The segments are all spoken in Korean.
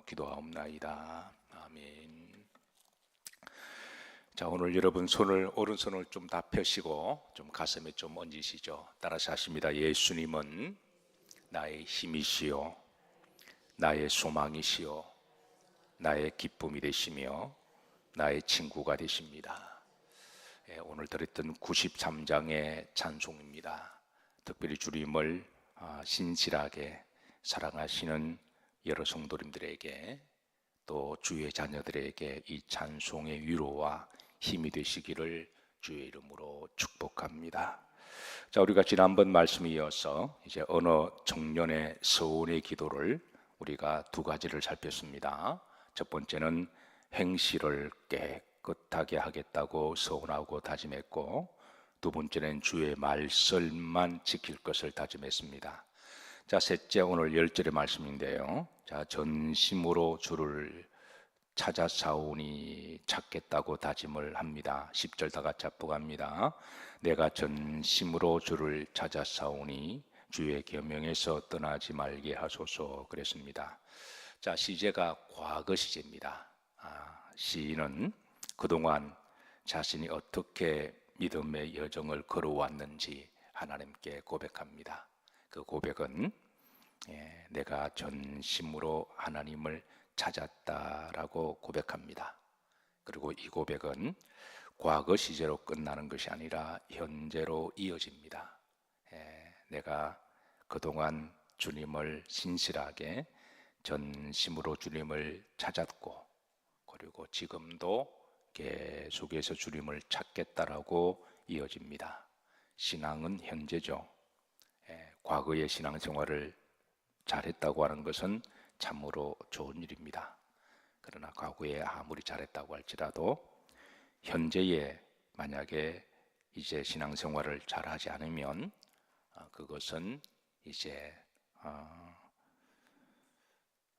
기도하옵나이다. 아멘. 자, 오늘 여러분 오른손을 좀 다 펴시고 좀 가슴에 좀 얹으시죠. 따라서 하십니다. 예수님은 나의 힘이시요, 나의 소망이시요, 나의 기쁨이 되시며 나의 친구가 되십니다. 오늘 드렸던 93장의 찬송입니다. 특별히 주님을 신실하게 사랑하시는 여러 성도님들에게 또 주의 자녀들에게 이 찬송의 위로와 힘이 되시기를 주의 이름으로 축복합니다. 자, 우리가 지난번 말씀에 이어서 이제 어느 청년의 서원의 기도를 우리가 두 가지를 살폈습니다. 첫 번째는 행실을 깨끗하게 하겠다고 서원하고 다짐했고, 두 번째는 주의 말씀만 지킬 것을 다짐했습니다. 자, 셋째 오늘 10절의 말씀인데요. 자, 전심으로 주를 찾아 싸우니 찾겠다고 다짐을 합니다. 10절 다 같이 합독합니다. 내가 전심으로 주를 찾아 싸우니 주의 계명에서 떠나지 말게 하소서 그랬습니다. 자, 시제가 과거 시제입니다. 시인은 그동안 자신이 어떻게 믿음의 여정을 걸어왔는지 하나님께 고백합니다. 그 고백은 내가 전심으로 하나님을 찾았다라고 고백합니다. 그리고 이 고백은 과거 시제로 끝나는 것이 아니라 현재로 이어집니다. 내가 그동안 주님을 신실하게 전심으로 주님을 찾았고, 그리고 지금도 계속해서 주님을 찾겠다라고 이어집니다. 신앙은 현재죠. 과거의 신앙생활을 잘했다고 하는 것은 참으로 좋은 일입니다. 그러나 과거에 아무리 잘했다고 할지라도 현재에 만약에 이제 신앙생활을 잘하지 않으면 그것은 이제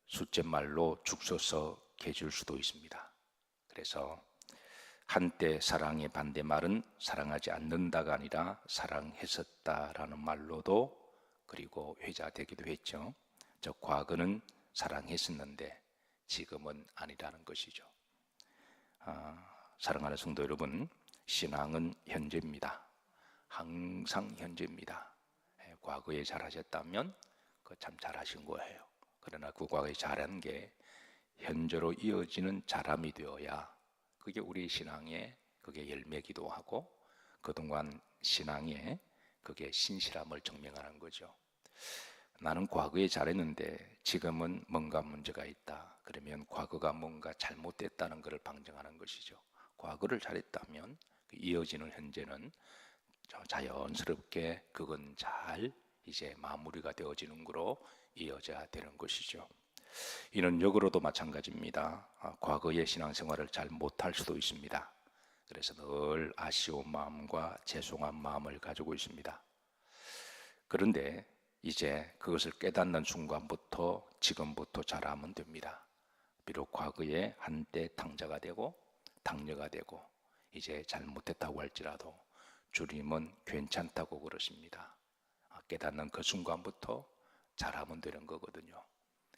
숫댓말로 죽 서서 개줄 수도 있습니다. 그래서 한때 사랑의 반대말은 사랑하지 않는다가 아니라 사랑했었다라는 말로도 그리고 회자되기도 했죠. 저 과거는 사랑했었는데 지금은 아니라는 것이죠. 사랑하는 성도 여러분, 신앙은 현재입니다. 항상 현재입니다. 과거에 잘하셨다면 그 참 잘하신 거예요. 그러나 그 과거에 잘한 게 현재로 이어지는 자람이 되어야 그게 우리 신앙의 그게 열매기도 하고 그동안 신앙의 그게 신실함을 증명하는 거죠. 나는 과거에 잘했는데 지금은 뭔가 문제가 있다. 그러면 과거가 뭔가 잘못됐다는 것을 방증하는 것이죠. 과거를 잘했다면 이어지는 현재는 자연스럽게 그건 잘 이제 마무리가 되어지는 거로 이어져야 되는 것이죠. 이는 역으로도 마찬가지입니다. 과거의 신앙생활을 잘 못할 수도 있습니다. 그래서 늘 아쉬운 마음과 죄송한 마음을 가지고 있습니다. 그런데 이제 그것을 깨닫는 순간부터 지금부터 잘하면 됩니다. 비록 과거에 한때 탕자가 되고 당녀가 되고 이제 잘못했다고 할지라도 주님은 괜찮다고 그러십니다. 깨닫는 그 순간부터 잘하면 되는 거거든요.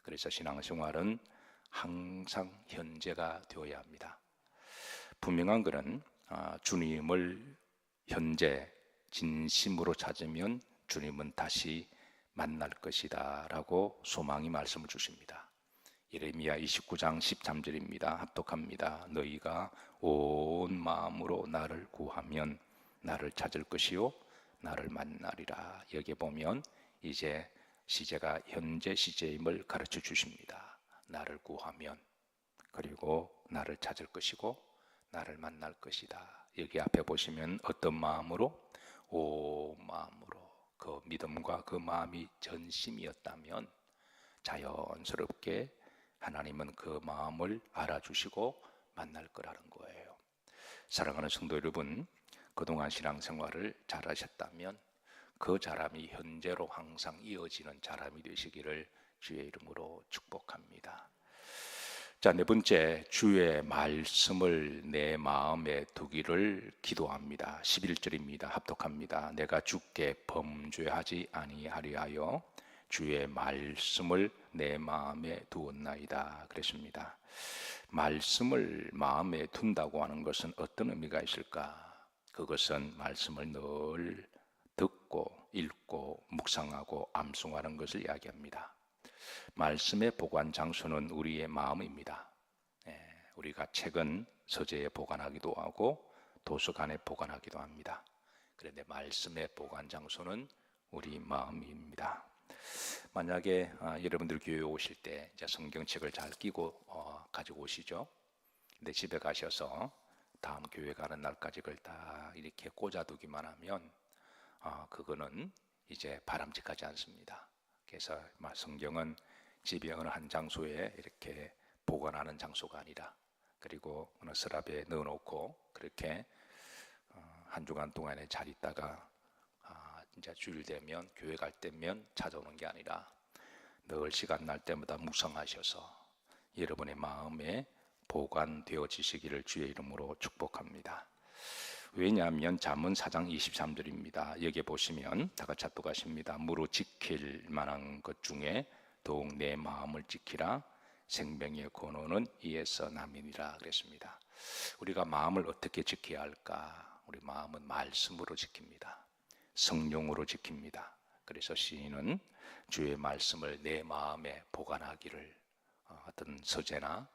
그래서 신앙생활은 항상 현재가 되어야 합니다. 분명한 것은 주님을 현재 진심으로 찾으면 주님은 다시 만날 것이다 라고 소망이 말씀을 주십니다. 예레미야 29장 13절입니다. 합독합니다. 너희가 온 마음으로 나를 구하면 나를 찾을 것이요 나를 만나리라. 여기 보면 이제 시제가 현재 시제임을 가르쳐 주십니다. 나를 구하면, 그리고 나를 찾을 것이고 나를 만날 것이다. 여기 앞에 보시면 어떤 마음으로? 온 마음으로. 그 믿음과 그 마음이 전심이었다면 자연스럽게 하나님은 그 마음을 알아주시고 만날 거라는 거예요. 사랑하는 성도 여러분, 그동안 신앙생활을 잘하셨다면 그 자람이 현재로 항상 이어지는 자람이 되시기를 주의 이름으로 축복합니다. 자, 네 번째, 주의 말씀을 내 마음에 두기를 기도합니다. 11절입니다. 합독합니다. 내가 주께 범죄하지 아니하리하여 주의 말씀을 내 마음에 두었나이다 그랬습니다. 말씀을 마음에 둔다고 하는 것은 어떤 의미가 있을까? 그것은 말씀을 늘 듣고 읽고 묵상하고 암송하는 것을 이야기합니다. 말씀의 보관 장소는 우리의 마음입니다. 우리가 책은 서재에 보관하기도 하고 도서관에 보관하기도 합니다. 그런데 말씀의 보관 장소는 우리 마음입니다. 만약에 여러분들 교회에 오실 때 이제 성경책을 잘 끼고 가지고 오시죠. 근데 집에 가셔서 다음 교회 가는 날까지 그걸 다 이렇게 꽂아두기만 하면 그거는 이제 바람직하지 않습니다. 그래서 성경은 집에 어느 한 장소에 이렇게 보관하는 장소가 아니라, 그리고 어느 서랍에 넣어놓고 그렇게 한 주간 동안에 잘 있다가 이제 주일 되면 교회 갈 때면 찾아오는 게 아니라 늘 시간 날 때마다 묵상하셔서 여러분의 마음에 보관되어지시기를 주의 이름으로 축복합니다. 왜냐하면 잠언 4장 23절입니다. 여기 보시면 다 같이 합독하십니다. 무로 지킬 만한 것 중에 더욱 내 마음을 지키라. 생명의 근원은 이에서 남이니라 그랬습니다. 우리가 마음을 어떻게 지켜야 할까? 우리 마음은 말씀으로 지킵니다. 성령으로 지킵니다. 그래서 시인은 주의 말씀을 내 마음에 보관하기를, 어떤 서재나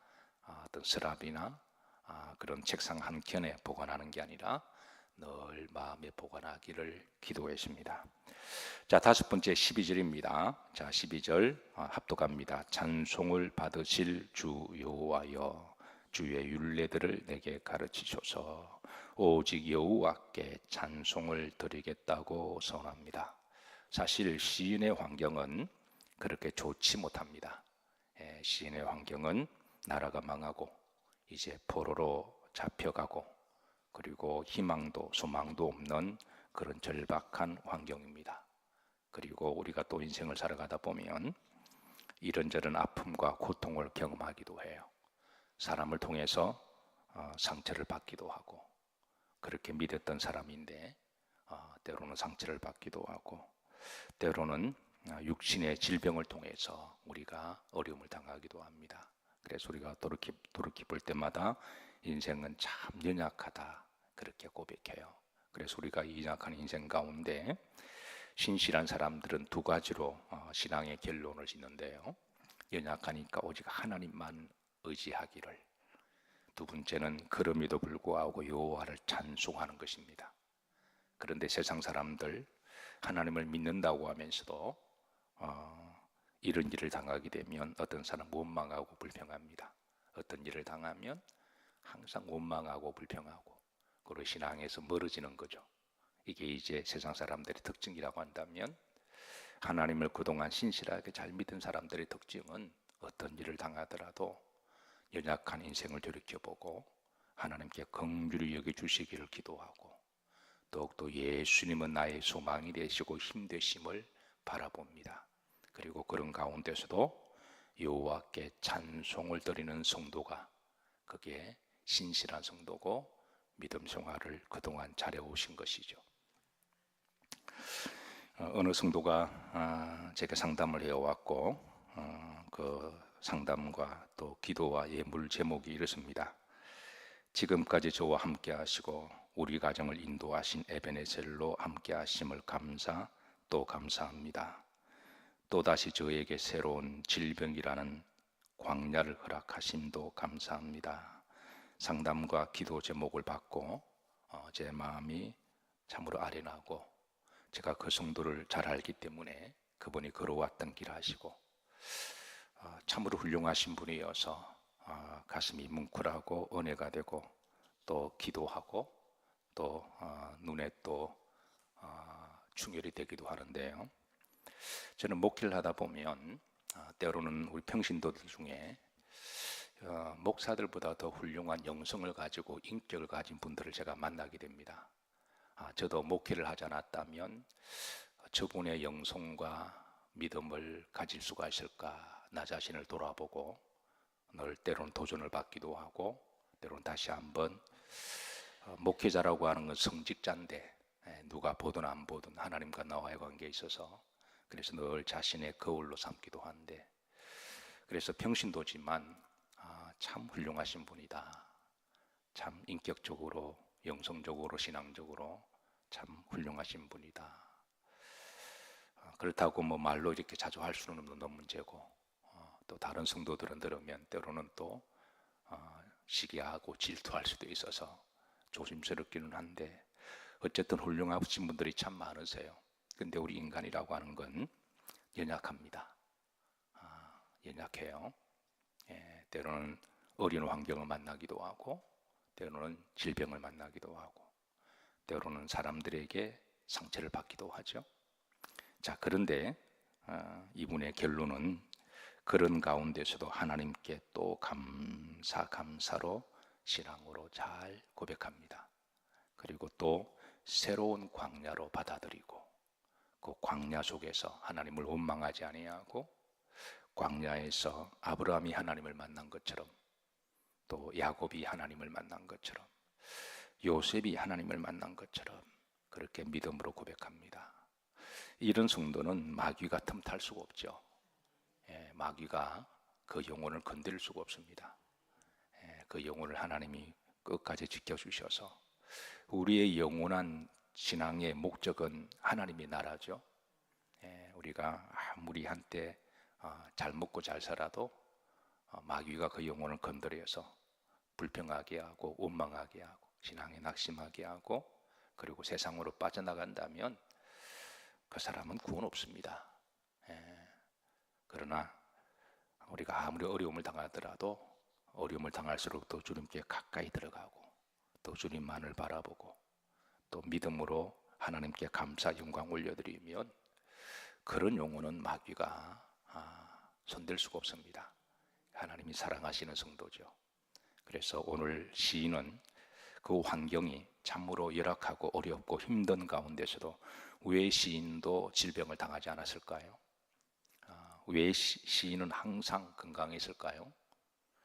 어떤 서랍이나 그런 책상 한 켠에 보관하는 게 아니라 늘 마음에 보관하기를 기도했습니다. 자, 다섯 번째 12절입니다. 자, 12절 합독합니다. 찬송을 받으실 주 여호와여, 주의 율례들을 내게 가르치소서. 오직 여호와께 찬송을 드리겠다고 선언합니다. 사실 시인의 환경은 그렇게 좋지 못합니다. 시인의 환경은 나라가 망하고 이제 포로로 잡혀가고, 그리고 희망도 소망도 없는 그런 절박한 환경입니다. 그리고 우리가 또 인생을 살아가다 보면 이런저런 아픔과 고통을 경험하기도 해요. 사람을 통해서 상처를 받기도 하고, 그렇게 믿었던 사람인데 때로는 상처를 받기도 하고, 때로는 육신의 질병을 통해서 우리가 어려움을 당하기도 합니다. 그래서 우리가 돌이킬 때마다 인생은 참 연약하다 그렇게 고백해요. 그래서 우리가 이 연약한 인생 가운데 신실한 사람들은 두 가지로 신앙의 결론을 짓는데요. 연약하니까 오직 하나님만 의지하기를, 두 번째는 그럼에도 불구하고 여호와를 찬송하는 것입니다. 그런데 세상 사람들 하나님을 믿는다고 하면서도 이런 일을 당하게 되면 어떤 사람 원망하고 불평합니다. 어떤 일을 당하면 항상 원망하고 불평하고, 그리고 신앙에서 멀어지는 거죠. 이게 이제 세상 사람들의 특징이라고 한다면, 하나님을 그동안 신실하게 잘 믿은 사람들의 특징은 어떤 일을 당하더라도 연약한 인생을 돌이켜보고 하나님께 긍휼히 여겨주시기를 기도하고, 더욱더 예수님은 나의 소망이 되시고 힘 되심을 바라봅니다. 그리고 그런 가운데서도 여호와께 찬송을 드리는 성도가, 그게 신실한 성도고 믿음 생활을 그동안 잘해오신 것이죠. 어느 성도가 제게 상담을 해왔고, 그 상담과 또 기도와 예물 제목이 이렇습니다. 지금까지 저와 함께 하시고 우리 가정을 인도하신 에베네셀로 함께 하심을 또 감사합니다. 또다시 저에게 새로운 질병이라는 광야를 허락하심도 감사합니다. 상담과 기도 제목을 받고 제 마음이 참으로 아련하고, 제가 그 성도를 잘 알기 때문에 그분이 걸어왔던 길 아시고 참으로 훌륭하신 분이어서 가슴이 뭉클하고 은혜가 되고, 또 기도하고 또 눈에 또 충혈이 되기도 하는데요. 저는 목회를 하다 보면 때로는 우리 평신도들 중에 목사들보다 더 훌륭한 영성을 가지고 인격을 가진 분들을 제가 만나게 됩니다. 저도 목회를 하지 않았다면 저분의 영성과 믿음을 가질 수가 있을까, 나 자신을 돌아보고 늘 때로는 도전을 받기도 하고, 때로는 다시 한번 목회자라고 하는 건 성직자인데 누가 보든 안 보든 하나님과 나와의 관계에 있어서 그래서 늘 자신의 거울로 삼기도 한데, 그래서 평신도지만 참 훌륭하신 분이다. 참 인격적으로, 영성적으로, 신앙적으로 참 훌륭하신 분이다. 그렇다고 뭐 말로 이렇게 자주 할 수는 없는 문제고, 또 다른 성도들은 들으면 때로는 또 시기하고 질투할 수도 있어서 조심스럽기는 한데, 어쨌든 훌륭하신 분들이 참 많으세요. 근데 우리 인간이라고 하는 건 연약합니다. 연약해요. 때로는 어려운 환경을 만나기도 하고, 때로는 질병을 만나기도 하고, 때로는 사람들에게 상처를 받기도 하죠. 자, 그런데 이분의 결론은 그런 가운데서도 하나님께 또 감사로 신앙으로 잘 고백합니다. 그리고 또 새로운 광야로 받아들이고, 그 광야 속에서 하나님을 원망하지 아니하고, 광야에서 아브라함이 하나님을 만난 것처럼, 또 야곱이 하나님을 만난 것처럼, 요셉이 하나님을 만난 것처럼 그렇게 믿음으로 고백합니다. 이런 성도는 마귀가 틈탈 수가 없죠. 마귀가 그 영혼을 건드릴 수가 없습니다. 그 영혼을 하나님이 끝까지 지켜주셔서, 우리의 영원한 신앙의 목적은 하나님의 나라죠. 우리가 아무리 한때 잘 먹고 잘 살아도 마귀가 그 영혼을 건드려서 불평하게 하고 원망하게 하고 신앙에 낙심하게 하고, 그리고 세상으로 빠져나간다면 그 사람은 구원 없습니다. 그러나 우리가 아무리 어려움을 당하더라도 어려움을 당할수록 또 주님께 가까이 들어가고, 또 주님만을 바라보고, 또 믿음으로 하나님께 감사 영광 올려드리면 그런 영혼은 마귀가 손댈 수가 없습니다. 하나님이 사랑하시는 성도죠. 그래서 오늘 시인은 그 환경이 참으로 열악하고 어렵고 힘든 가운데서도 왜 시인도 질병을 당하지 않았을까요? 왜 시인은 항상 건강했을까요?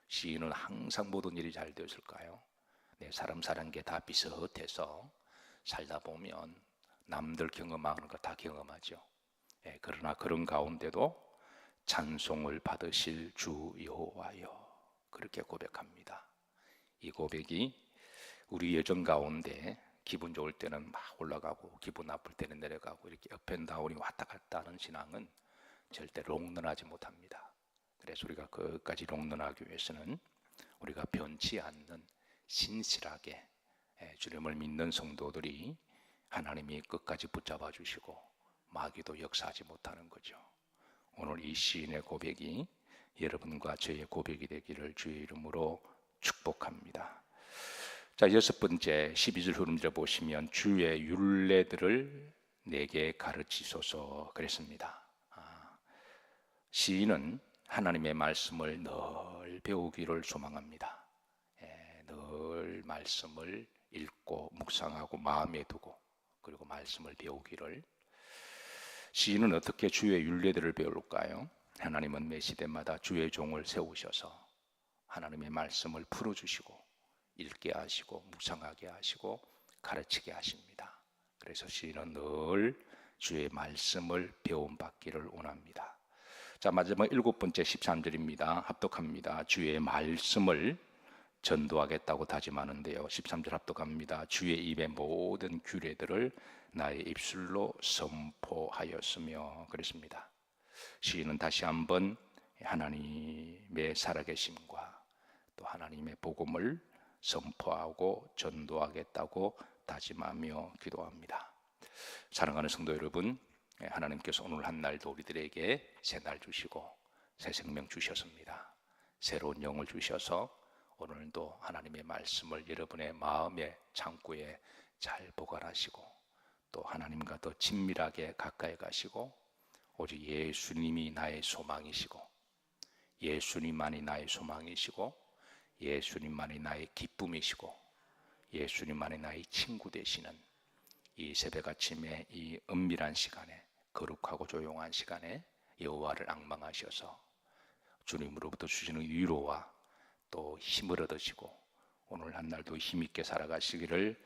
시인은 항상 모든 일이 잘 되었을까요? 사람 사는 게 다 비슷해서 살다 보면 남들 경험하는 거 다 경험하죠. 그러나 그런 가운데도 찬송을 받으실 주 여호와여, 그렇게 고백합니다. 이 고백이 우리 여정 가운데 기분 좋을 때는 막 올라가고, 기분 나쁠 때는 내려가고, 이렇게 업앤다운이 왔다 갔다 하는 신앙은 절대 롱런하지 못합니다. 그래서 우리가 끝까지 롱런하기 위해서는 우리가 변치 않는 신실하게 주님을 믿는 성도들이 하나님이 끝까지 붙잡아 주시고 마귀도 역사하지 못하는 거죠. 오늘 이 시인의 고백이 여러분과 저의 고백이 되기를 주의 이름으로 축복합니다. 자, 여섯 번째 12절 흐름들을 보시면 주의 율례들을 내게 가르치소서 그랬습니다. 시인은 하나님의 말씀을 늘 배우기를 소망합니다. 늘 말씀을 읽고 묵상하고 마음에 두고, 그리고 말씀을 배우기를. 시인은 어떻게 주의 율례들을 배울까요? 하나님은 매 시대마다 주의 종을 세우셔서 하나님의 말씀을 풀어주시고 읽게 하시고 묵상하게 하시고 가르치게 하십니다. 그래서 시인은 늘 주의 말씀을 배움받기를 원합니다. 자, 마지막 일곱 번째 13절입니다. 합독합니다. 주의 말씀을 전도하겠다고 다짐하는데요. 13절 합독합니다. 주의 입의 모든 규례들을 나의 입술로 선포하였으며 그랬습니다. 시인은 다시 한번 하나님의 살아계심과 또 하나님의 복음을 선포하고 전도하겠다고 다짐하며 기도합니다. 사랑하는 성도 여러분, 하나님께서 오늘 한 날도 우리들에게 새 날 주시고 새 생명 주셨습니다. 새로운 영을 주셔서 오늘도 하나님의 말씀을 여러분의 마음의 창고에 잘 보관하시고, 또 하나님과 더 친밀하게 가까이 가시고, 오직 예수님이 나의 소망이시고, 예수님만이 나의 소망이시고, 예수님만이 나의 기쁨이시고, 예수님만이 나의 친구 되시는 이 새벽 아침에 이 은밀한 시간에, 거룩하고 조용한 시간에 여호와를 앙망하셔서 주님으로부터 주시는 위로와 또 힘을 얻으시고 오늘 한 날도 힘있게 살아가시기를